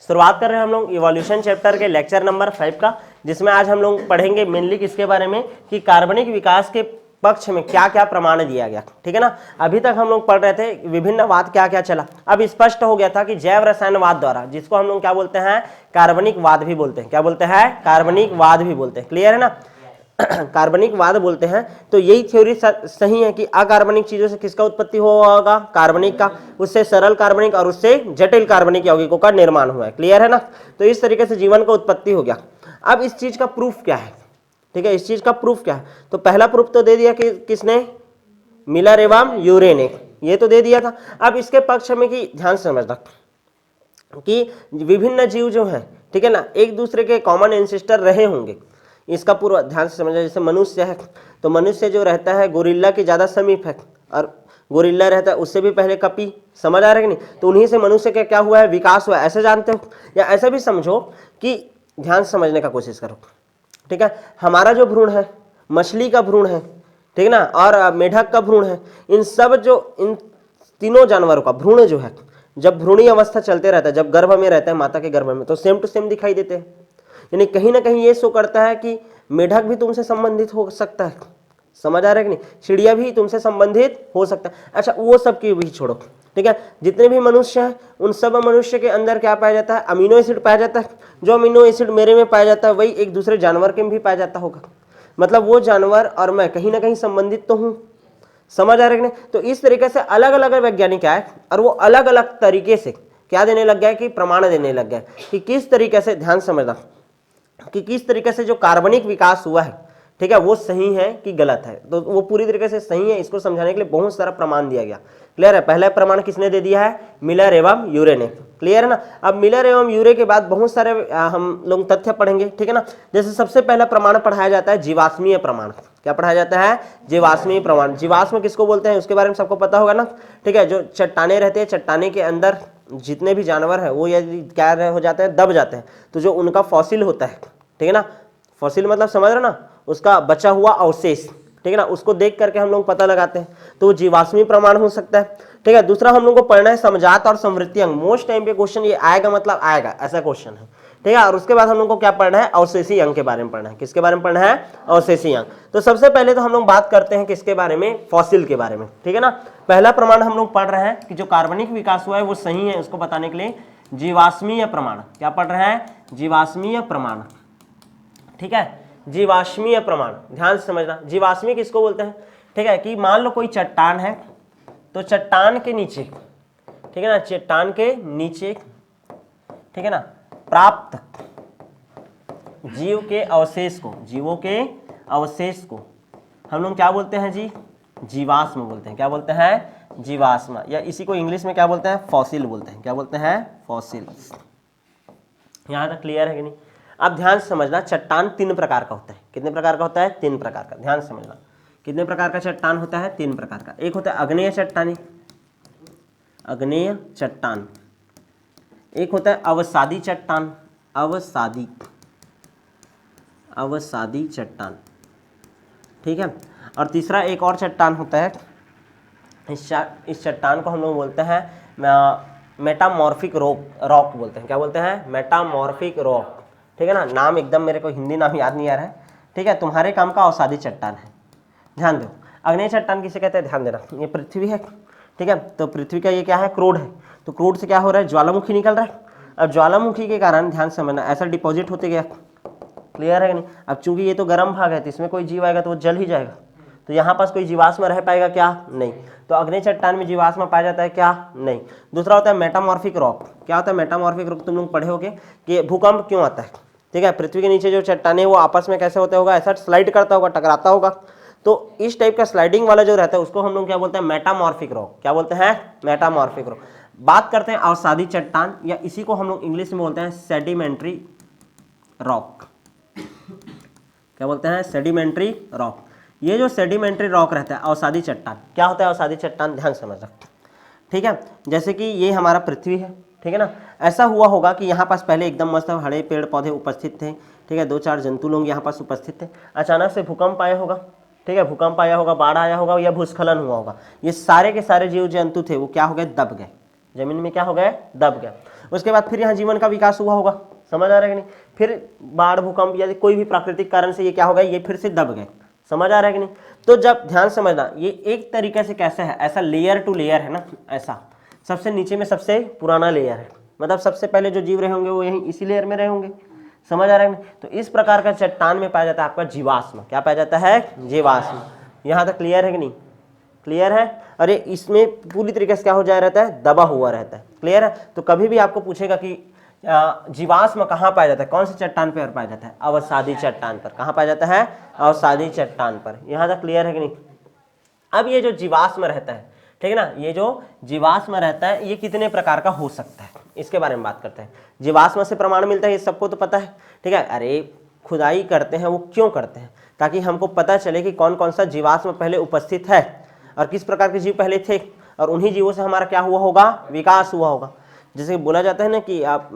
शुरुआत कर रहे हैं हम लोग इवोल्यूशन चैप्टर के लेक्चर नंबर 5 का, जिसमें आज हम लोग पढ़ेंगे मेनली किसके बारे में कि कार्बनिक विकास के पक्ष में क्या क्या प्रमाण दिया गया। ठीक है ना। अभी तक हम लोग पढ़ रहे थे विभिन्नवाद क्या क्या चला। अब स्पष्ट हो गया था कि जैव रसायनवाद द्वारा, जिसको हम लोग क्या बोलते हैं, कार्बनिक वाद भी बोलते हैं। क्या बोलते हैं? कार्बनिक वाद भी बोलते हैं। क्लियर है ना। कार्बनिक वाद बोलते हैं। तो यही थ्योरी सही है कि अकार्बनिक चीजों से किसका उत्पत्ति हुआ होगा? कार्बनिक का। उससे सरल कार्बनिक और उससे जटिल कार्बनिक यौगिकों का निर्माण हुआ है। क्लियर है ना। तो इस तरीके से जीवन का उत्पत्ति हो गया। अब इस चीज का प्रूफ क्या है? ठीक है, इस चीज का प्रूफ क्या है? तो पहला प्रूफ तो दे दिया कि किसने? मिलर एवं यूरे ने, ये तो दे दिया था। अब इसके पक्ष में कि ध्यान से समझना कि विभिन्न जीव जो हैं, ठीक है ना, एक दूसरे के कॉमन एंसेस्टर रहे होंगे, इसका पूरा ध्यान से समझना। जैसे मनुष्य है तो मनुष्य जो रहता है गोरिल्ला के ज्यादा समीप है, और गोरिल्ला रहता है उससे भी पहले कपी। समझ आ रहा है कि नहीं? तो उन्हीं से मनुष्य का क्या हुआ है? विकास हुआ है। ऐसे जानते हो, या ऐसा भी समझो कि ध्यान से समझने का कोशिश करो। ठीक है, हमारा जो भ्रूण है, मछली का भ्रूण है, ठीक है ना, और मेढक का भ्रूण है, इन सब जो इन तीनों जानवरों का भ्रूण जो है, जब भ्रूणी अवस्था चलते रहता है, जब गर्भ में रहता है माता के गर्भ में, तो सेम टू सेम दिखाई देते हैं। यानी कहीं ना कहीं ये शो करता है कि मेढक भी तुमसे संबंधित हो सकता है। समझ आ रहा है कि नहीं? चिड़िया भी तुमसे संबंधित हो सकता है। अच्छा, वो सब की भी छोड़ो। ठीक है, जितने भी मनुष्य हैं उन सब मनुष्य के अंदर क्या पाया जाता है? अमीनो एसिड पाया जाता है। जो अमीनो एसिड मेरे में पाया जाता है वही एक दूसरे जानवर के में भी पाया जाता होगा। मतलब वो जानवर और मैं कहीं ना कहीं संबंधित तो हूँ। समझ आ रहा है कि नहीं? तो इस तरीके से अलग अलग वैज्ञानिक आए और वो अलग अलग तरीके से क्या देने लग गया कि प्रमाण देने लग गया कि किस तरीके से, ध्यान समझना, कि किस तरीके से जो कार्बनिक विकास हुआ है, ठीक है, वो सही है कि गलत है। तो वो पूरी तरीके से सही है, इसको समझाने के लिए बहुत सारा प्रमाण दिया गया। क्लियर है? पहला प्रमाण किसने दे दिया है? मिलर एवं यूरे ने। क्लियर है ना। अब मिलर एवं यूरे के बाद बहुत सारे हम लोग तथ्य पढ़ेंगे। ठीक है ना। जैसे सबसे पहला प्रमाण पढ़ाया जाता है जीवाश्मीय प्रमाण। क्या पढ़ाया जाता है? जीवाश्मीय प्रमाण। जीवाश्म किसको बोलते हैं उसके बारे में सबको पता होगा ना। ठीक है, जो चट्टाने रहते हैं, चट्टाने के अंदर जितने भी जानवर है वो यदि क्या हो जाते हैं? दब जाते हैं, तो जो उनका फॉसिल होता है, ठीक है ना, फॉसिल मतलब समझ रहे ना, उसका बचा हुआ अवशेष, ठीक है ना, उसको देख करके हम लोग पता लगाते हैं, तो वो जीवाश्मी प्रमाण हो सकता है। ठीक है, दूसरा हम लोग को पढ़ना है समजात और समवृद्धि अंग। मोस्ट टाइम पे क्वेश्चन ये आएगा, मतलब आएगा, ऐसा क्वेश्चन है। ठीक है, और उसके बाद हम लोग को क्या पढ़ना है? अवशेषी अंग के बारे में पढ़ना है। किसके बारे में पढ़ना है? अवशेषी अंग। तो सबसे पहले तो हम लोग बात करते हैं किसके बारे में? फॉसिल के बारे में। ठीक है ना। पहला प्रमाण हम लोग पढ़ रहे हैं कि जो कार्बनिक विकास हुआ है वो सही है, उसको बताने के लिए जीवाश्मीय प्रमाण। क्या पढ़ रहे हैं? जीवाश्मीय प्रमाण। ठीक है, जीवाश्मीय प्रमाण। ध्यान से समझना, जीवाश्मी किसको बोलते हैं? ठीक है, कि मान लो कोई चट्टान है, तो चट्टान के नीचे, ठीक है ना, चट्टान के नीचे, ठीक है ना, प्राप्त जीव के अवशेष को, जीवों के अवशेष को हम लोग क्या बोलते हैं जी? जीवाश्म बोलते हैं। क्या बोलते हैं? जीवाश्म, या इसी को इंग्लिश में क्या बोलते हैं? फॉसिल बोलते हैं। क्या बोलते हैं? फॉसिल। यहां तक क्लियर है कि नहीं? अब ध्यान से समझना, चट्टान 3 प्रकार का होता है। कितने प्रकार का होता है? 3 प्रकार का। ध्यान से समझना, कितने प्रकार का चट्टान होता है? 3 प्रकार का। एक होता है आग्नेय चट्टानी, आग्नेय चट्टान। एक होता है अवसादी चट्टान, अवसादी, अवसादी चट्टान। ठीक है, और तीसरा एक और चट्टान होता है, इस चट्टान को हम लोग बोलते हैं मेटामॉर्फिक रॉक बोलते हैं। क्या बोलते हैं? Metamorphic rock. ठीक है ना, नाम एकदम मेरे को हिंदी नाम याद नहीं आ रहा है। ठीक है, तुम्हारे काम का अवसादी चट्टान है। ध्यान दो, अग्नेय चट्टान किसे कहते हैं? ध्यान देना, ये पृथ्वी है। ठीक है, तो पृथ्वी का ये क्या है? क्रोड है। तो क्रोड से क्या हो रहा है? ज्वालामुखी निकल रहा है। अब ज्वालामुखी के कारण, ध्यान से समझना, ऐसा डिपॉजिट होते गया। क्लियर है कि नहीं? अब चूंकि ये तो गर्म भाग है, तो इसमें कोई जीव आएगा तो वो जल ही जाएगा। तो यहाँ पास कोई जीवाश्म रह पाएगा क्या? नहीं। तो अग्नि चट्टान में जीवाश्म पाया जाता है क्या? नहीं। दूसरा होता है मेटामॉर्फिक रॉक। क्या होता है मेटामॉर्फिक रॉक? तुम लोग पढ़े होगे कि भूकंप क्यों आता है। ठीक है, पृथ्वी के नीचे जो चट्टाने हैं वो आपस में कैसे होता होगा? ऐसा स्लाइड करता होगा, टकराता होगा। तो इस टाइप का स्लाइडिंग वाला जो रहता है उसको हम लोग क्या बोलते हैं? Metamorphic rock. क्या बोलते हैं? Metamorphic rock. बात करते हैं अवसादी चट्टान, या इसी को हम लोग इंग्लिश में बोलते हैं सेडिमेंट्री रॉक। क्या बोलते हैं? Sedimentary rock. ये जो सेडिमेंट्री रॉक रहता है, अवसादी चट्टान, क्या होता है अवसादी चट्टान? ध्यान समझना। ठीक है, जैसे कि ये हमारा पृथ्वी है, ठीक है ना, ऐसा हुआ होगा कि यहाँ पास पहले एकदम मस्त हरे पेड़ पौधे उपस्थित थे। ठीक है, 2-4 जंतु लोग यहाँ पास उपस्थित थे। अचानक से भूकंप आया होगा। ठीक है, भूकंप आया होगा, बाढ़ आया होगा, या भूस्खलन हुआ होगा। ये सारे के सारे जीव जंतु थे वो क्या हो गए? दब गए। जमीन में क्या हो गए? दब गए। उसके बाद फिर यहाँ जीवन का विकास हुआ होगा, समझ आ रहा है कि नहीं। फिर बाढ़, भूकंप या कोई भी प्राकृतिक कारण से ये क्या हो गया, ये फिर से दब गए, समझ आ रहा है कि नहीं। तो जब ध्यान समझना, ये एक तरीके से कैसे है, ऐसा लेयर टू लेयर है ना, ऐसा सबसे नीचे में सबसे पुराना लेयर है, मतलब सबसे पहले जो जीव रहे होंगे वो यहीं इसी लेयर में रहे होंगे, समझ आ रहा है कि नहीं। तो इस प्रकार का चट्टान में पाया जाता है आपका जीवाश्म, क्या पाया जाता है, जीवाश्म। यहाँ तक क्लियर है कि नहीं, क्लियर है। अरे इसमें पूरी तरीके से क्या हो जाया रहता है, दबा हुआ रहता है, क्लियर है। तो कभी भी आपको पूछेगा कि जीवाश्म कहाँ पाया जाता है, कौन से चट्टान पर पाया जाता है, अवसादी चट्टान पर। कहाँ पाया जाता है, अवसादी चट्टान पर। यहाँ तक क्लियर है कि नहीं। अब ये जो जीवाश्म रहता है, ठीक है ना, ये जो जीवाश्म रहता है ये कितने प्रकार का हो सकता है, इसके बारे में बात करते हैं। जीवाश्म से प्रमाण मिलता है, ये सबको तो पता है, ठीक है। अरे खुदाई करते हैं वो क्यों करते हैं, ताकि हमको पता चले कि कौन कौन सा जीवाश्म पहले उपस्थित है और किस प्रकार के जीव पहले थे, और उन्हीं जीवों से हमारा क्या हुआ होगा, विकास हुआ होगा। जैसे बोला जाता है ना कि आप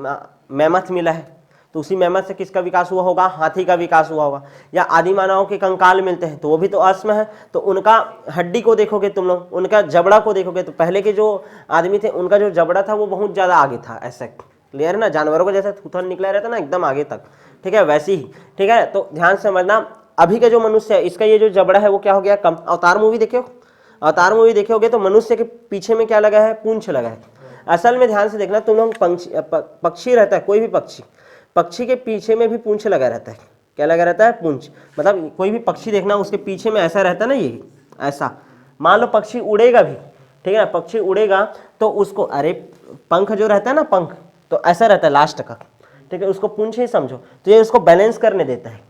मैमथ मिला है, तो उसी मैमथ से किसका विकास हुआ होगा, हाथी का विकास हुआ होगा। या आदि मानवों के कंकाल मिलते हैं, तो वो भी तो अस्म है, तो उनका हड्डी को देखोगे तुम लोग, उनका जबड़ा को देखोगे, तो पहले के जो आदमी थे उनका जो जबड़ा था वो बहुत ज़्यादा आगे था, ऐसा क्लियर है ना। जानवरों को जैसे थूथन निकला रहता है ना एकदम आगे तक, ठीक है, वैसे ही, ठीक है। तो ध्यान से समझना, अभी का जो मनुष्य है इसका ये जो जबड़ा है वो क्या हो गया, कम। अवतार मूवी देखे हो, अवतार मूवी देखे होगे, तो मनुष्य के पीछे में क्या लगा है, पूंछ लगा है। असल में ध्यान से देखना, तुम लोग पक्षी रहता है, कोई भी पक्षी के पीछे में भी पूंछ लगा रहता है। क्या लगा रहता है, पूंछ। मतलब कोई भी पक्षी देखना उसके पीछे में ऐसा रहता है ना, ये ऐसा। मान लो पक्षी उड़ेगा भी, ठीक है ना, पक्षी उड़ेगा तो उसको, अरे पंख जो रहता है ना, पंख तो ऐसा रहता है लास्ट का, ठीक है, उसको पूंछ ही समझो। तो ये उसको बैलेंस करने देता है,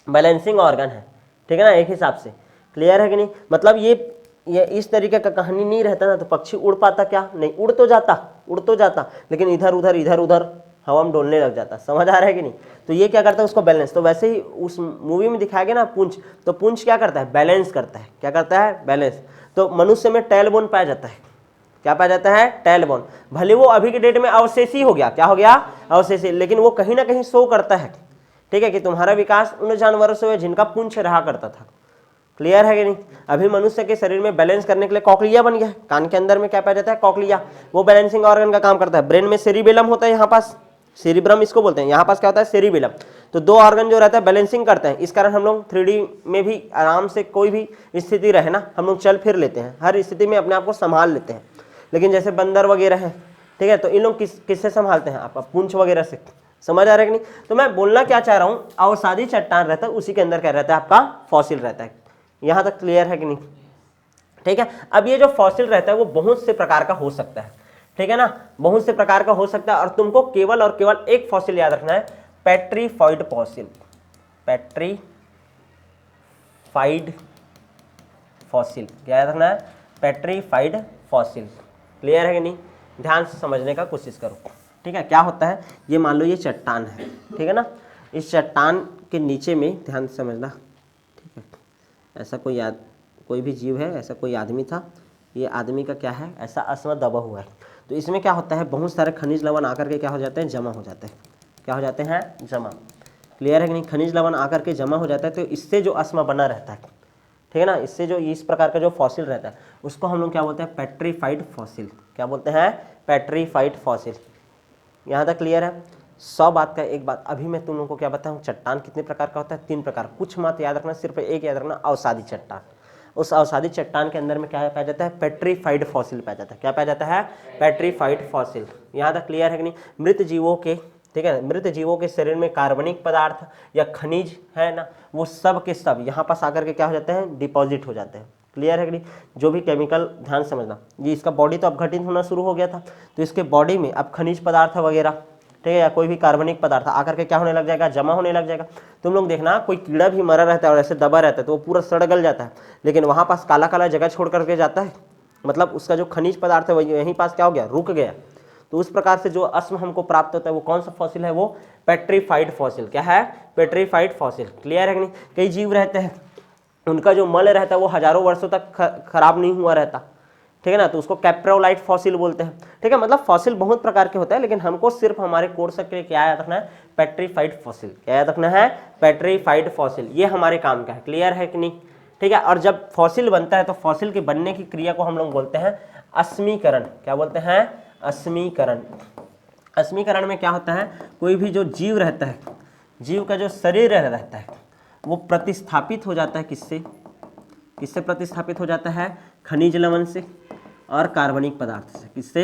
बैलेंसिंग ऑर्गन है, ठीक है ना, एक हिसाब से। क्लियर है कि नहीं। मतलब ये इस तरीके का कहानी नहीं रहता ना, तो पक्षी उड़ पाता क्या, नहीं, उड़ तो जाता लेकिन इधर उधर हवा में डोलने लग जाता, समझ आ रहा है कि नहीं। तो ये क्या करता है, उसको बैलेंस। तो वैसे ही उस मूवी में दिखाया गया ना पूंछ, तो पूंछ क्या करता है, बैलेंस करता है। क्या करता है, बैलेंस। तो मनुष्य में टेलबोन पाया जाता है। क्या पाया जाता है, टेलबोन। भले वो अभी के डेट में अवशेषी हो गया, क्या हो गया, अवशेषी, लेकिन वो कहीं ना कहीं शो करता है, ठीक है, कि तुम्हारा विकास उन जानवरों से हुआ जिनका पूंछ रहा करता था। क्लियर है कि नहीं। अभी मनुष्य के शरीर में बैलेंस करने के लिए कॉकलिया बन गया है। कान के अंदर में क्या पाया जाता है, कॉकलिया, वो बैलेंसिंग ऑर्गन का काम करता है। ब्रेन में सेरिबेलम होता है, यहाँ पास सेरिब्रम इसको बोलते हैं, यहाँ पास क्या होता है, सेरिबेलम। तो दो ऑर्गन जो रहता है बैलेंसिंग करते हैं। इस कारण हम लोग 3D में भी आराम से कोई भी स्थिति रहे ना, हम लोग चल फिर लेते हैं, हर स्थिति में अपने आप को संभाल लेते हैं। लेकिन जैसे बंदर वगैरह है, ठीक है, तो इन लोग किससे संभालते हैं, आपका पूंछ वगैरह से। समझ आ रहा है कि नहीं। तो मैं बोलना क्या चाह रहा हूँ, अवसादी चट्टान रहता है, उसी के अंदर क्या रहता है, आपका फॉसिल रहता है। यहाँ तक क्लियर है कि नहीं, ठीक है। अब ये जो फॉसिल रहता है वो बहुत से प्रकार का हो सकता है, ठीक है ना, बहुत से प्रकार का हो सकता है। और तुमको केवल और केवल एक फॉसिल याद रखना है, पेट्रीफाइड फॉसिल, पेट्रीफाइड फॉसिल, क्या याद रखना है, पेट्रीफाइड फॉसिल। क्लियर है कि नहीं, ध्यान से समझने का कोशिश करो, ठीक है। क्या होता है, ये मान लो ये चट्टान है, ठीक है ना, इस चट्टान के नीचे में ध्यान से समझना, ठीक है, ऐसा कोई भी जीव है, ऐसा कोई आदमी था, ये आदमी का क्या है, ऐसा अस्मा दबा हुआ है। तो इसमें क्या होता है, बहुत सारे खनिज लवण आकर के क्या हो जाते हैं, जमा हो जाते हैं। क्या हो जाते हैं, जमा। क्लियर है कि नहीं, खनिज लवण आकर के जमा हो जाता है, तो इससे जो अस्मा बना रहता है, ठीक है ना, इससे जो इस प्रकार का जो फॉसिल रहता है उसको हम लोग क्या बोलते हैं, पेट्रीफाइड फॉसिल। क्या बोलते हैं, पेट्रीफाइड फॉसिल। यहाँ तक क्लियर है। 100 बात का एक बात अभी मैं तुम लोगों को क्या बताऊँ, चट्टान कितने प्रकार का होता है, 3 प्रकार। कुछ मत याद रखना, सिर्फ एक याद रखना, अवसादी चट्टान। उस अवसादी चट्टान के अंदर में क्या पाया जाता है, पेट्रीफाइड फॉसिल पाया जाता है। क्या पाया जाता है, पेट्रीफाइड फॉसिल। यहाँ तक क्लियर है कि नहीं। मृत जीवों के, ठीक है, मृत जीवों के शरीर में कार्बनिक पदार्थ या खनिज है ना, वो सब के सब यहाँ पास आकर के क्या हो जाते हैं, डिपॉजिट हो जाते हैं। क्लियर है कि नहीं। जो भी केमिकल, ध्यान समझना, ये इसका बॉडी तो अब घटित होना शुरू हो गया था, तो इसके बॉडी में अब खनिज पदार्थ वगैरह, ठीक है, या कोई भी कार्बनिक पदार्थ आकर के क्या होने लग जाएगा, जमा होने लग जाएगा। तुम लोग देखना, कोई कीड़ा भी मरा रहता है और ऐसे दबा रहता है तो वो पूरा सड़ गल जाता है, लेकिन वहाँ पास काला काला जगह छोड़ करके जाता है, मतलब उसका जो खनिज पदार्थ है वही यहीं पास क्या हो गया, रुक गया। तो उस प्रकार से जो अस्म हमको प्राप्त होता है वो कौन सा फॉसिल है, वो पेट्रीफाइड फॉसिल। क्या है, पेट्रीफाइड फॉसिल। क्लियर है कि नहीं। कई जीव रहते हैं उनका जो मल रहता है वो हजारों वर्षों तक खराब नहीं हुआ रहता, ठीक है ना, तो उसको कैप्रोलाइट फॉसिल बोलते हैं। ठीक है, मतलब फॉसिल बहुत प्रकार के होते हैं, लेकिन हमको सिर्फ हमारे कोर्स के लिए क्या याद रखना है, पेट्रीफाइड फॉसिल। क्या याद रखना है, पेट्रीफाइड फॉसिल, ये हमारे काम का है। क्लियर है कि नहीं। ठीक है, और जब फॉसिल बनता है तो फॉसिल के बनने की क्रिया को हम लोग बोलते हैं अस्मीकरण। क्या बोलते हैं, अस्मीकरण। अस्मीकरण में क्या होता है, कोई भी जो जीव रहता है, जीव का जो शरीर रहता है वो प्रतिस्थापित हो जाता है किससे, किससे प्रतिस्थापित हो जाता है, खनिज लवण से और कार्बनिक पदार्थ से। किससे,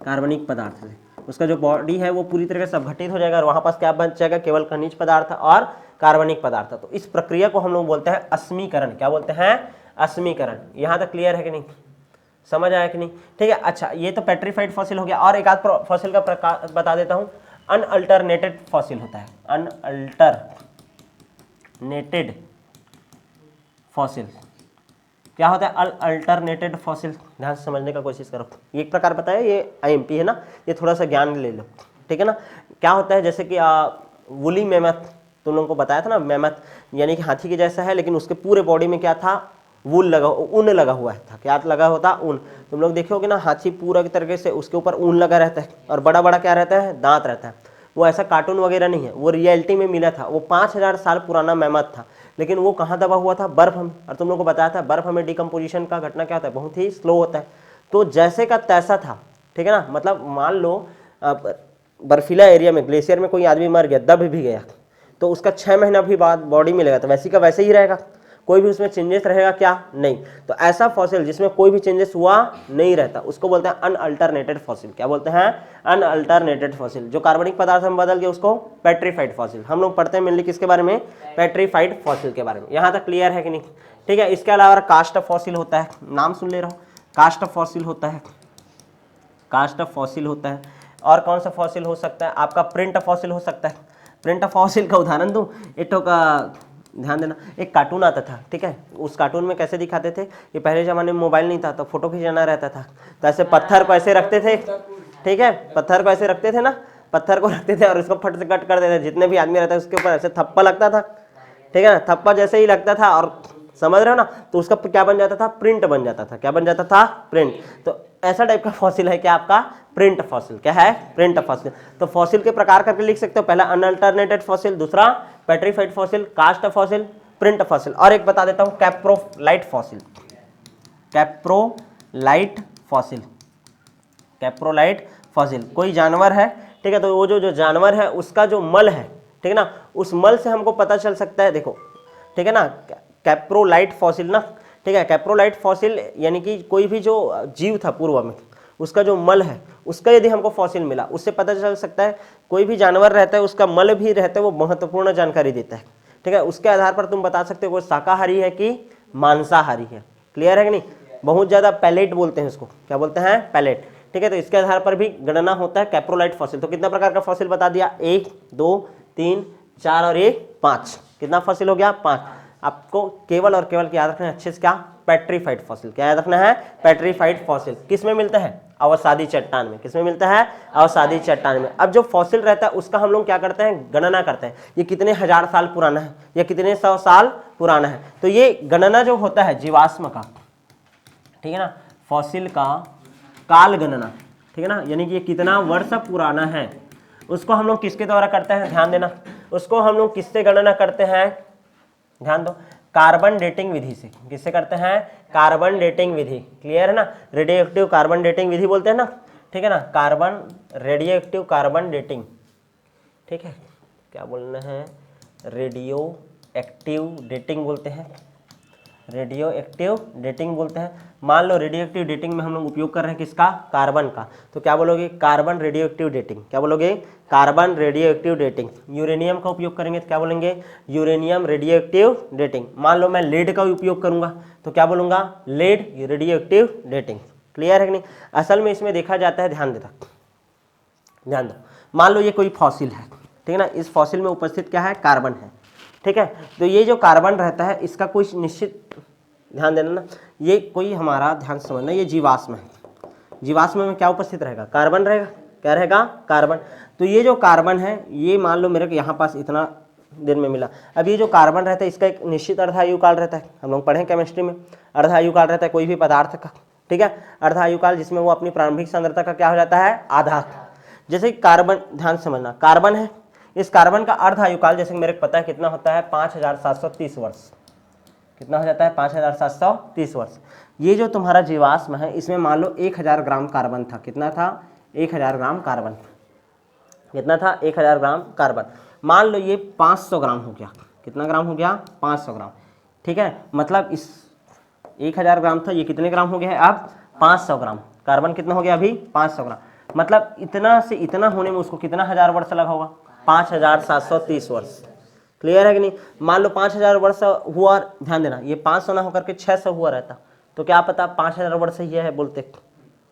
कार्बनिक पदार्थ से। उसका जो बॉडी है वो पूरी तरह से अपघटित हो जाएगा और वहाँ पास क्या बच जाएगा, केवल खनिज पदार्थ और कार्बनिक पदार्थ। तो इस प्रक्रिया को हम लोग बोलते हैं अस्मीकरण। क्या बोलते हैं, अस्मीकरण। यहाँ तक क्लियर है कि नहीं, समझ आया कि नहीं? ठीक है। अच्छा, ये तो पेट्रीफाइड फॉसिल हो गया। और एक आध फॉसिल का प्रकार बता देता हूँ। अनअल्टरनेटेड फॉसिल होता है, अनअल्टरनेटेड फॉसिल। क्या होता है अल्टरनेटेड फॉसिल, ध्यान से समझने का कोशिश करो। ये एक प्रकार बताया, ये आईएमपी है ना, ये थोड़ा सा ज्ञान ले लो, ठीक है ना। क्या होता है, जैसे कि वुली मेमथ, तुम लोगों को बताया था ना, मेमथ यानी कि हाथी के जैसा है, लेकिन उसके पूरे बॉडी में क्या था, वूल लगा, ऊन लगा हुआ था। क्या लगा होता, ऊन। तुम लोग देखोगे ना, हाथी पूरा तरीके से उसके ऊपर ऊन लगा रहता है और बड़ा बड़ा क्या रहता है, दांत रहता है। वो ऐसा कार्टून वगैरह नहीं है, वो रियलिटी में मिला था। वो 5000 साल पुराना मेमथ था, लेकिन वो कहाँ दबा हुआ था, बर्फ में। और तुम लोग को बताया था बर्फ में डिकम्पोजिशन का घटना क्या होता है, बहुत ही स्लो होता है। तो जैसे का तैसा था, ठीक है ना। मतलब मान लो बर्फीला एरिया में, ग्लेशियर में कोई आदमी मर गया, दब भी गया, तो उसका 6 महीना भी बाद बॉडी मिलेगा, तो वैसे का वैसे ही रहेगा, कोई भी उसमें चेंजेस रहेगा क्या, नहीं। तो ऐसा फॉसिल जिसमें कोई भी चेंजेस हुआ नहीं रहता, उसको बोलते हैं अनअल्टरनेटेड फॉसिल। क्या बोलते हैं, अनअल्टरनेटेड फॉसिल। जो कार्बनिक पदार्थ हम बदल गए उसको पेट्रीफाइड फॉसिल। हम लोग पढ़ते हैं मेनली किसके बारे में, पेट्रीफाइड फॉसिल के बारे में। यहाँ तक क्लियर है कि नहीं? ठीक है। इसके अलावा कास्ट फॉसिल होता है, नाम सुन ले रहा हूँ, कास्ट फॉसिल होता है, कास्ट फॉसिल होता है। और कौन सा फॉसिल हो सकता है आपका, प्रिंट फॉसिल हो सकता है। प्रिंट फॉसिल का उदाहरण दूं, एक का ध्यान देना, एक कार्टून आता था, ठीक है। उस कार्टून में कैसे दिखाते थे, ये पहले ज़माने में मोबाइल नहीं था तो फोटो खींचाना रहता था, तो ऐसे पत्थर को ऐसे रखते थे, ठीक है, पत्थर को ऐसे रखते थे ना, पत्थर को रखते थे और इसको फट से कट कर देते थे। जितने भी आदमी रहते उसके ऊपर ऐसे थप्पा लगता था, ठीक है ना। थप्पा जैसे ही लगता था, और समझ रहे हो ना, तो उसका क्या बन जाता था, प्रिंट बन जाता था। क्या बन जाता था, प्रिंट। तो ऐसा टाइप का फॉसिल है क्या आपका, प्रिंट फॉसिल। क्या है, प्रिंट फॉसिल। तो फॉसिल के प्रकार करके लिख सकते हो, पहला अनअल्टरनेटेड फॉसिल, दूसरा petrified fossil, cast fossil, print fossil. और एक बता देता हूं, coprolite fossil. Coprolite fossil, coprolite fossil. कोई जानवर है, ठीक है, तो वो जो जानवर है उसका जो मल है, ठीक है ना, उस मल से हमको पता चल सकता है, देखो, ठीक है ना, कैप्रोलाइट फॉसिल ना, ठीक है। कैप्रोलाइट फॉसिल यानी कि कोई भी जो जीव था पूर्व में, उसका जो मल है, उसका यदि हमको फॉसिल मिला, उससे पता चल सकता है कोई भी जानवर रहता है उसका मल भी रहता है, वो महत्वपूर्ण जानकारी देता है, ठीक है। उसके आधार पर तुम बता सकते हो वो शाकाहारी है कि मांसाहारी है। क्लियर है कि नहीं? बहुत ज़्यादा पैलेट बोलते हैं उसको, क्या बोलते हैं, पैलेट, ठीक है। तो इसके आधार पर भी गणना होता है कैप्रोलाइट फॉसिल। तो कितना प्रकार का फॉसिल बता दिया, 1 2 3 4 और 1 5। कितना फॉसिल हो गया, 5। आपको केवल और केवल याद रखना है अच्छे से, क्या, पेट्रीफाइड फॉसिल। क्या याद रखना है, पेट्रीफाइड फॉसिल। किस में मिलता है, अवसादी चट्टान में। किस में मिलता है, अवसादी चट्टान में। अब जो फॉसिल रहता है उसका हम लोग क्या करते हैं, गणना करते हैं, ये कितने हजार साल पुराना है या कितने 100 साल पुराना है। तो ये गणना जो होता है जीवाश्म का, ठीक है ना, फॉसिल का काल गणना, ठीक है ना, यानी कि ये कितना वर्ष पुराना है, उसको हम लोग किसके द्वारा करते हैं, ध्यान देना। उसको हम लोग किससे गणना करते हैं, ध्यान दो, कार्बन डेटिंग विधि से। किससे करते हैं, कार्बन डेटिंग विधि। क्लियर है ना, रेडियो एक्टिव कार्बन डेटिंग विधि बोलते हैं ना, ठीक है ना, carbon radio active carbon dating, ठीक है। क्या बोलना है, रेडियो एक्टिव डेटिंग बोलते हैं, रेडियो एक्टिव डेटिंग बोलते हैं। मान लो रेडियो एक्टिव डेटिंग में हम लोग उपयोग कर रहे हैं किसका, कार्बन का, तो क्या बोलोगे, कार्बन रेडियो एक्टिव डेटिंग। क्या बोलोगे, carbon radio active dating. Uranium का उपयोग करेंगे तो क्या बोलेंगे, यूरेनियम रेडियो एक्टिव डेटिंग। मान लो मैं लेड का उपयोग करूंगा तो क्या बोलूंगा, lead radioactive dating. Clear है कि नहीं? असल में इसमें देखा जाता है, ध्यान देता, ध्यान दो, मान लो ये कोई फॉसिल है, ठीक है ना, इस फॉसिल में उपस्थित क्या है, कार्बन है, ठीक है। तो ये जो कार्बन रहता है इसका कोई निश्चित, ध्यान देना ना, ये कोई हमारा, ध्यान समझना, ये जीवाश्म है। जीवाश्म में क्या उपस्थित रहेगा, कार्बन रहेगा। क्या रहेगा, कार्बन। तो ये जो कार्बन है, ये मान लो मेरे को यहाँ पास इतना दिन में मिला। अब ये जो कार्बन रहता है इसका एक निश्चित अर्धायु काल रहता है, हम लोग पढ़ें केमिस्ट्री में, अर्धायु काल रहता है कोई भी पदार्थ का, ठीक है, अर्धायु काल, जिसमें वो अपनी प्रारंभिक सांद्रता का क्या हो जाता है, आधा। जैसे कार्बन, ध्यान समझना, कार्बन है, इस कार्बन का अर्धायु काल जैसे मेरे को पता है कितना होता है, 5730 वर्ष। कितना हो जाता है, 5730 वर्ष। ये जो तुम्हारा जीवाश्म है इसमें मान लो 1000 ग्राम कार्बन था। कितना था, 1000 ग्राम कार्बन, कितना था 1000 ग्राम कार्बन। मान लो ये 500 ग्राम हो गया, कितना ग्राम हो गया 500 ग्राम, ठीक है। मतलब इस 1000 ग्राम था, ये कितने ग्राम हो गया है अब 500 ग्राम। कार्बन कितना हो गया अभी 500 ग्राम। मतलब इतना से इतना होने में उसको कितना हजार वर्ष लगा होगा 5730 वर्ष। क्लियर है कि नहीं। मान लो 5000 वर्ष हुआ, ध्यान देना ये 500 ना होकर के 600 हुआ रहता तो क्या पता 5000 वर्ष ही है बोलते।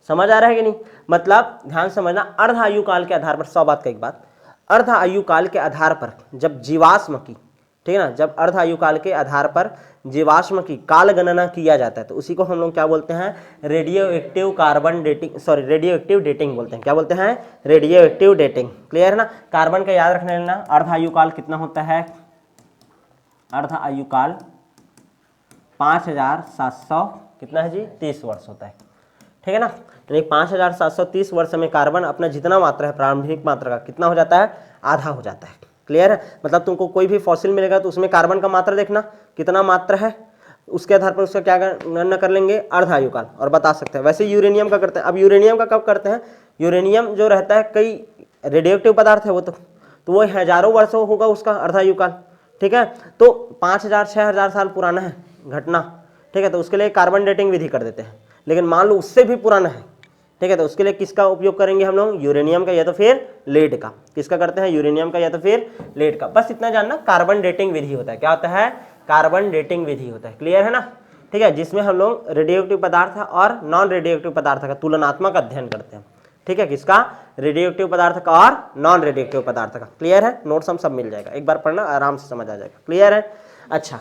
समझ आ रहा है कि नहीं। मतलब ध्यान समझना, अर्ध आयु काल के आधार पर 100 बात का एक बात, अर्ध आयु काल के आधार पर जब जीवाश्म की, ठीक है ना, जब अर्ध आयु काल के आधार पर जीवाश्म की काल गणना किया जाता है तो उसी को हम लोग क्या बोलते हैं radio active carbon dating, sorry radio active dating बोलते हैं। क्या बोलते हैं रेडियो एक्टिव डेटिंग। क्लियर है ना। कार्बन का याद रखने लेना, अर्ध आयु काल कितना होता है, अर्ध आयु काल 5700 कितना है जी 30 वर्ष होता है, ठीक है ना। यानी 5730 वर्ष में कार्बन अपना जितना मात्रा है प्रारंभिक मात्रा का कितना हो जाता है आधा हो जाता है। क्लियर है। मतलब तुमको कोई भी फॉसिल मिलेगा तो उसमें कार्बन का मात्रा देखना कितना मात्रा है, उसके आधार पर उसका क्या गणना कर लेंगे अर्ध आयु काल और बता सकते हैं। वैसे यूरेनियम का करते हैं। अब यूरेनियम का कब करते हैं, यूरेनियम जो रहता है कई रेडियोएक्टिव पदार्थ है वो तो वो हजारों वर्षों होगा उसका अर्ध आयु काल, ठीक है। तो 5000 6000 साल पुराना है घटना, ठीक है, तो उसके लिए कार्बन डेटिंग विधि कर देते हैं। लेकिन मान लो उससे भी पुराना है, ठीक है, तो उसके लिए किसका उपयोग करेंगे हम लोग यूरेनियम का या तो फिर लेड का। किसका करते हैं यूरेनियम का या तो फिर लेड का। बस इतना जानना कार्बन डेटिंग विधि होता है। क्या होता है कार्बन डेटिंग विधि होता है। क्लियर है ना। ठीक है, जिसमें हम लोग रेडियोएक्टिव पदार्थ और नॉन रेडियोएक्टिव पदार्थ का तुलनात्मक अध्ययन करते हैं। ठीक है, किसका रेडियोएक्टिव पदार्थ का और नॉन रेडियोएक्टिव पदार्थ का। क्लियर है। नोट्स हम सब मिल जाएगा, एक बार पढ़ना आराम से समझ आ जाएगा। क्लियर है। अच्छा,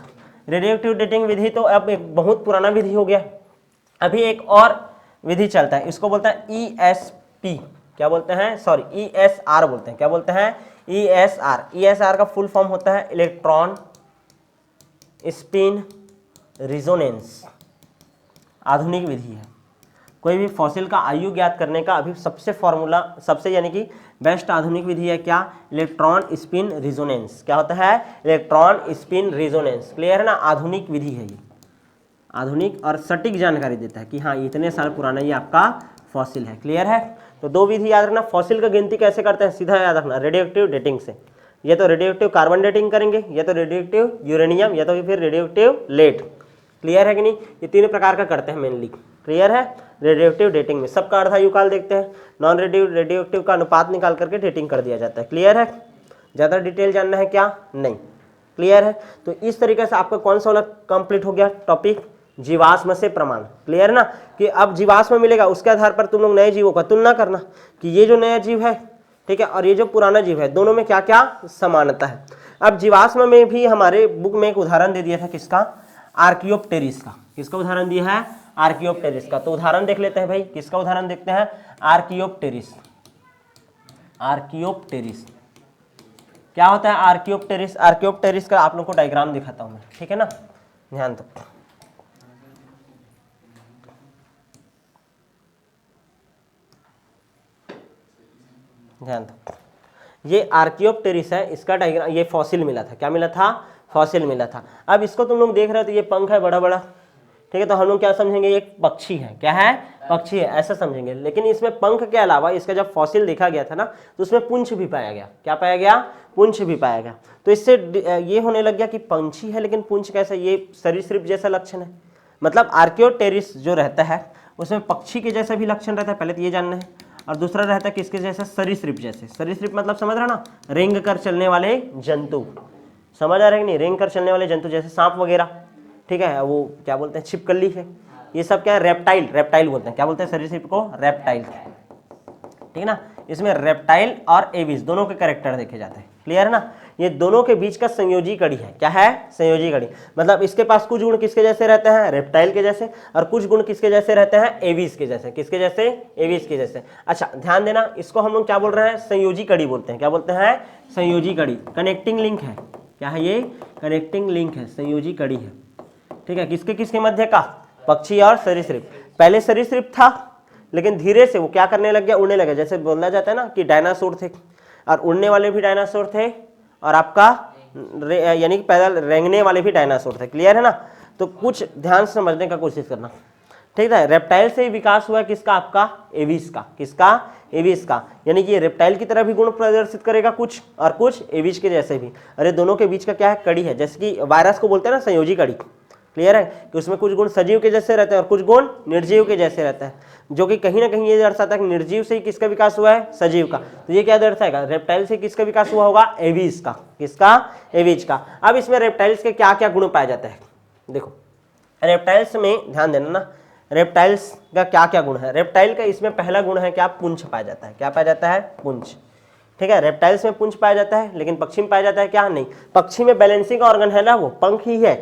रेडियोएक्टिव डेटिंग विधि तो अब एक बहुत पुराना विधि हो गया। अभी एक और विधि चलता है, इसको बोलते हैं ESP। क्या बोलते हैं, सॉरी ESR बोलते हैं। क्या बोलते हैं ESR। ESR का फुल फॉर्म होता है इलेक्ट्रॉन स्पिन रिजोनेंस। आधुनिक विधि है। कोई भी फॉसिल का आयु ज्ञात करने का अभी सबसे फॉर्मूला, सबसे यानी कि बेस्ट आधुनिक विधि है क्या, इलेक्ट्रॉन स्पिन रिजोनेंस। क्या होता है इलेक्ट्रॉन स्पिन रिजोनेंस। क्लियर है ना। आधुनिक विधि है ये, आधुनिक और सटीक जानकारी देता है कि हाँ इतने साल पुराना ये आपका फॉसिल है। क्लियर है। तो दो विधि याद रखना। फॉसिल का गिनती कैसे करते हैं, सीधा याद रखना रेडियोएक्टिव डेटिंग से। ये तो रेडियोएक्टिव कार्बन डेटिंग करेंगे, या तो रेडियोएक्टिव यूरेनियम, या तो फिर रेडियोएक्टिव लेड। क्लियर है कि नहीं। ये तीन प्रकार का करते हैं मेनली। क्लियर है। रेडियोएक्टिव डेटिंग में सबका अर्ध आयु काल देखते हैं, नॉन रेडियोएक्टिव का अनुपात निकाल करके डेटिंग कर दिया जाता है। क्लियर है। ज़्यादा डिटेल जानना है क्या, नहीं। क्लियर है। तो इस तरीके से आपका कौन सा वाला कंप्लीट हो गया टॉपिक, जीवाश्म से प्रमाण। क्लियर ना, कि अब जीवाश्म मिलेगा उसके आधार पर तुम लोग नए जीवों का तुलना करना कि ये जो नया जीव है, ठीक है, और ये जो पुराना जीव है, दोनों में क्या क्या समानता है। अब जीवाश्म में भी हमारे बुक में एक उदाहरण दे दिया था, किसका, आर्कियोप्टेरिस का। किसका उदाहरण दिया है, आर्कियोप्टेरिस का। तो उदाहरण देख लेते हैं भाई, किसका उदाहरण देखते हैं, आर्कियोप्टेरिस। आर्कियोप्टेरिस क्या होता है, आर्कियोप्टेरिस। आर्कियोप्टेरिस का आप लोग को डायग्राम दिखाता हूं मैं, ठीक है ना, ध्यान दो। ध्यान दो, ये आर्कियोप्टेरिस है, इसका डायग्राम, ये फॉसिल मिला था। क्या मिला था, फॉसिल मिला था। अब इसको तुम लोग देख रहे हो तो ये पंख है बड़ा बड़ा, ठीक है, तो हम लोग क्या समझेंगे, एक पक्षी है। क्या है, पक्षी है, ऐसा समझेंगे। लेकिन इसमें पंख के अलावा इसका जब फॉसिल देखा गया था ना, तो उसमें पूंछ भी पाया गया। क्या पाया गया, पूंछ भी पाया गया। तो इससे ये होने लग गया कि पंछी है लेकिन पूंछ कैसे, ये सरीसृप जैसा लक्षण है। मतलब आर्कियोप्टेरिस जो रहता है उसमें पक्षी के जैसा भी लक्षण रहता है, पहले तो ये जानना है। और दूसरा रहता है किसके जैसा, सरीसृप जैसे। सरीसृप मतलब समझ रहा ना, रेंग कर चलने वाले जंतु। समझ आ रहा है कि नहीं, रेंग कर चलने वाले जंतु जैसे सांप वगैरह, ठीक है, वो क्या बोलते हैं, छिपकली है, ये सब क्या है, रेप्टाइल। रेप्टाइल बोलते हैं। क्या बोलते हैं सरीसृप को, रेप्टाइल। ठीक है ना। इसमें रेप्टाइल और एविस दोनों के कैरेक्टर देखे जाते हैं। क्लियर है ना। ये दोनों के बीच का संयोजी कड़ी है। क्या है, संयोजी कड़ी। मतलब इसके पास कुछ गुण किसके जैसे रहते हैं, रेप्टाइल के जैसे, और कुछ गुण किसके जैसे रहते हैं, एविस के जैसे। किसके जैसे, एविस के जैसे। अच्छा ध्यान देना, इसको हम लोग क्या बोल रहे हैं, संयोजी कड़ी बोलते हैं। क्या बोलते हैं, संयोजी कड़ी। कनेक्टिंग लिंक है। क्या है ये, कनेक्टिंग लिंक है, संयोजी कड़ी है। ठीक है, किसके किसके मध्य का, पक्षी और सरीसृप। पहले सरीसृप था लेकिन धीरे से वो क्या करने लग गया, उड़ने लगा। जैसे बोला जाता है ना कि डायनासोर थे, और उड़ने वाले भी डायनासोर थे, और आपका यानी कि पैदल रेंगने वाले भी डायनासोर थे। क्लियर है ना। तो कुछ ध्यान से समझने का कोशिश करना, ठीक है। रेप्टाइल से ही विकास हुआ किसका, आपका एविस का। किसका, एविस का। यानी कि ये रेप्टाइल की तरह भी गुण प्रदर्शित करेगा कुछ, और कुछ एविस के जैसे भी। अरे दोनों के बीच का क्या है, कड़ी है। जैसे कि वायरस को बोलते हैं ना संयोजी कड़ी। क्लियर है कि उसमें कुछ गुण सजीव के जैसे रहते हैं और कुछ गुण निर्जीव के जैसे रहता है, जो कि कहीं ना कहीं ये दर्शाता है कि निर्जीव से ही किसका विकास हुआ है, सजीव का। तो ये क्या दर्शाएगा, रेप्टाइल से किसका विकास हुआ होगा, एविस का। किसका, एविस का। अब इसमें रेप्टाइल्स के क्या क्या गुण पाए जाते हैं, देखो रेप्टाइल्स में ध्यान देना ना, रेप्टाइल्स का क्या क्या गुण है। रेप्टाइल का इसमें पहला गुण है क्या, पुंछ पाया जाता है। क्या पाया जाता है, पुंछ। ठीक है, रेप्टाइल्स में पुंछ पाया जाता है, लेकिन पक्षी में पाया जाता है क्या, नहीं। पक्षी में बैलेंसिंग ऑर्गन है ना, वो पंख ही है।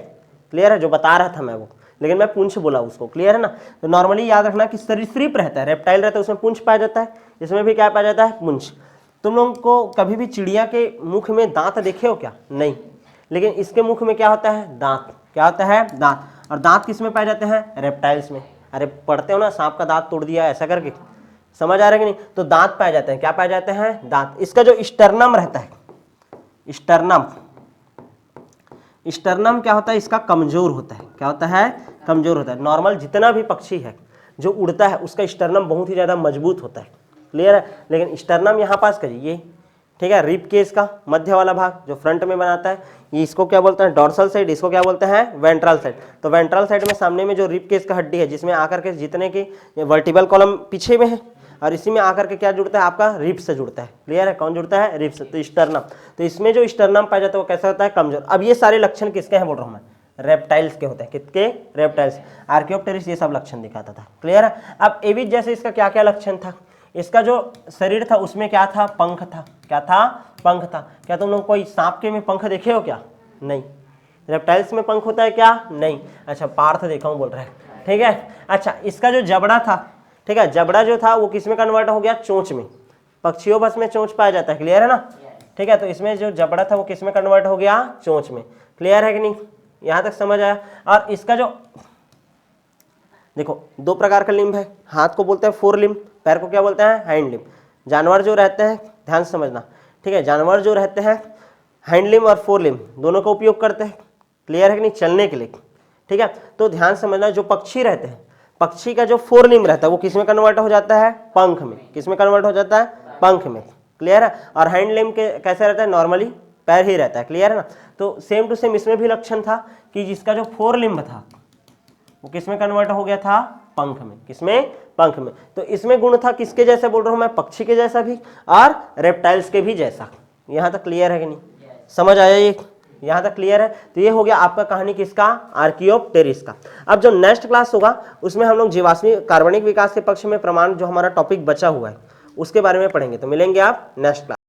क्लियर है, जो बता रहा था मैं वो, लेकिन मैं पुंछ बोला उसको। क्लियर है ना। तो नॉर्मली याद रखना कि सरीसृप रहता है, रेप्टाइल रहता है, उसमें पुंछ पाया जाता है, इसमें भी क्या पाया जाता है, पुंछ। तुम लोगों को कभी भी चिड़िया के मुख में दांत देखे हो क्या, नहीं, लेकिन इसके मुख में क्या होता है, दांत। क्या होता है, दांत। और दांत किस में पाए जाते हैं, रेप्टाइल्स में। अरे पढ़ते हो ना, सांप का दांत तोड़ दिया ऐसा करके, समझ आ रहा है कि नहीं। तो दांत पाए जाते हैं, क्या पाए जाते हैं, दांत। इसका जो स्टर्नम रहता है, स्टर्नम, स्टर्नम क्या होता है, इसका कमजोर होता है। क्या होता है, कमजोर होता है। नॉर्मल जितना भी पक्षी है जो उड़ता है उसका स्टर्नम बहुत ही ज़्यादा मजबूत होता है। क्लियर है, लेकिन स्टर्नम यहाँ पास करिए, ठीक है, रिब केस का मध्य वाला भाग जो फ्रंट में बनाता है, ये इसको क्या बोलते हैं, डॉर्सल साइड, इसको क्या बोलते हैं, वेंट्रल साइड। तो वेंट्रल साइड में सामने में जो रिब केस का हड्डी है, जिसमें आकर के जितने की वर्टिबल कॉलम पीछे में है, और इसी में आकर के क्या जुड़ता है, आपका रिब से जुड़ता है। क्लियर है, कौन जुड़ता है, रिब से। तो स्टर्नम, तो इसमें जो स्टर्नम पाया जाता है वो कैसा होता है, कमजोर। अब ये सारे लक्षण किसके हैं बोल रहा हूँ मैं, रेप्टाइल्स के होते हैं। किसके, रेप्टाइल्स। आर्कियोप्टेरिस ये सब लक्षण दिखाता था। क्लियर है। अब एविस जैसे इसका क्या क्या लक्षण था, इसका जो शरीर था उसमें क्या था, पंख था। क्या था, पंख था। क्या तुम लोग कोई सांप के में पंख देखे हो क्या, नहीं। रेप्टाइल्स में पंख होता है क्या, नहीं। अच्छा, पार्थ देखा हूँ बोल रहा है, ठीक है। अच्छा, इसका जो जबड़ा था, ठीक है, जबड़ा जो था वो किस में कन्वर्ट हो गया, चोंच में। पक्षियों बस में चोंच पाया जाता है। क्लियर है ना, ठीक है। तो इसमें जो जबड़ा था वो किस में कन्वर्ट हो गया, चोंच में। क्लियर है कि नहीं, यहां तक समझ आया। और इसका जो देखो दो प्रकार का लिम्ब है, हाथ को बोलते हैं फोर लिम्ब, पैर को क्या बोलते हैं, हैंड लिम्ब। जानवर जो रहते हैं, ध्यान से समझना, ठीक है, जानवर जो रहते हैं हैंड लिम्ब और फोर लिम्ब दोनों का उपयोग करते हैं। क्लियर है कि नहीं, चलने के लिए। ठीक है, तो ध्यान समझना, जो पक्षी रहते हैं, पक्षी का जो फोर लिम्ब रहता है वो किस में कन्वर्ट हो जाता है, पंख में। किस में कन्वर्ट हो जाता है, पंख में। क्लियर है। और हैंड लिम्ब के कैसे रहता है, नॉर्मली पैर ही रहता है। क्लियर है ना। तो सेम टू सेम इसमें भी लक्षण था कि जिसका जो फोर लिम्ब था वो किस में कन्वर्ट हो गया था, पंख में। किसमें, पंख में। तो इसमें गुण था किसके जैसे बोल रहा हूं मैं, पक्षी के जैसा भी और रेप्टाइल्स के भी जैसा। यहां तक क्लियर है कि नहीं, समझ आया ये, यहां तक क्लियर है। तो ये हो गया आपका कहानी किसका, आर्कियोप्टेरिस का। अब जो नेक्स्ट क्लास होगा उसमें हम लोग जीवाश्मी कार्बनिक विकास के पक्ष में प्रमाण, जो हमारा टॉपिक बचा हुआ है उसके बारे में पढ़ेंगे। तो मिलेंगे आप नेक्स्ट क्लास।